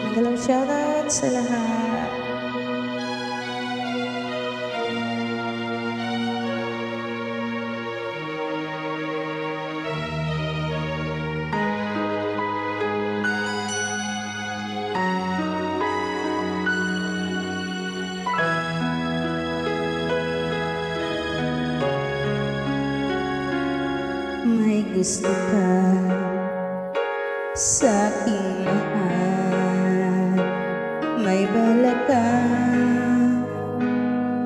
Magalaw shoutout sa lahat. May gusto ka sa aking mahal, may balak ka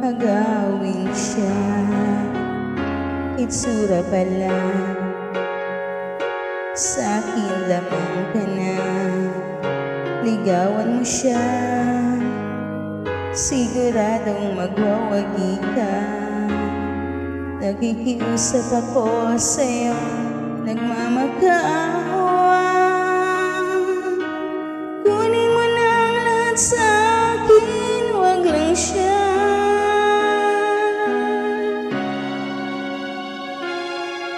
agawin siya. Itsura pa lang sa akin lamang ka na, ligawan mo siya, siguradong magwawagi ka. Nakikiusap ako sa'yo, nagmamakaawa. Kunin mo na ang lahat sa akin, wag lang siya.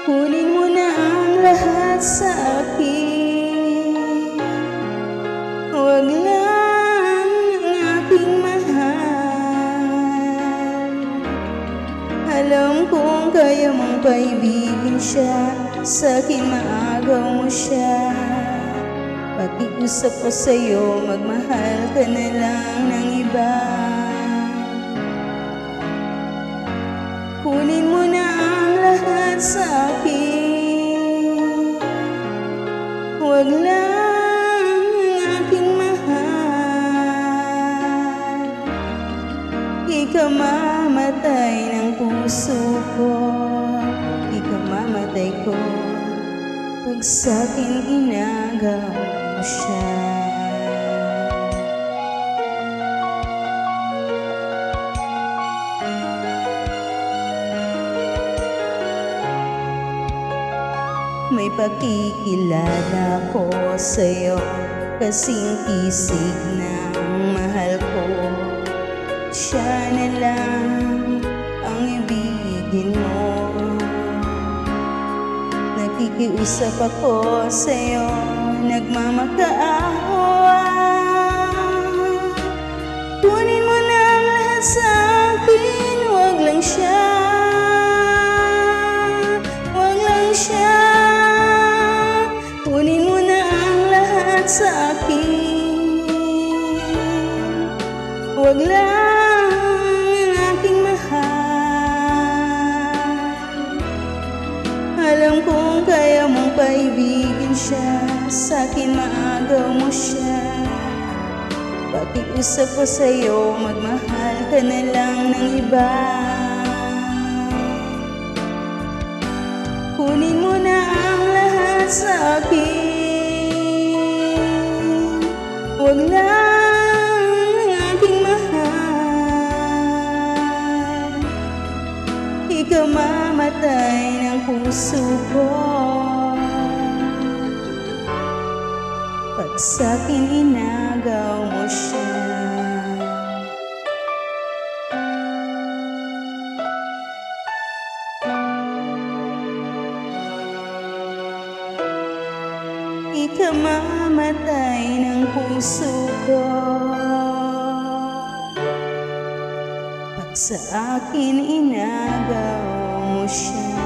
Kunin mo na ang lahat sa akin, wag lang ang aking mahal. Alam kong kaya mong paibigin siya, sa'kin maagaw mo siya. Pakiusap ko sa'yo, magmahal ka na lang ng iba. Kunin mo na ang lahat sa akin, wag lang ang aking mahal. Ikaw mamatay ng puso ko, ikaw mamatay ko, pag sa'kin inagaw mo siya. May pakikilala ko sa'yo, kasing isig ng mahal ko. Siya na lang ang ibigin mo. Nakikiusap ako sa'yo, nagmamakaawa. Kunin mo na ang lahat sa akin, wag lang siya. Wag lang siya. Kunin mo na ang lahat sa akin, wag lang ang aking mahal. Alam kong kaya mong paibigin siya, sa'kin maagaw mo siya. Pakiusap ko sa'yo, magmahal ka na lang ng iba. Kunin mo na ang lahat sa akin, wag lang ang aking mahal. Ikaw mamatay ng puso ko, pag sa'kin inagaw mo siya. Ikaw mamatay ng puso ko, pag sa akin inagaw mo siya.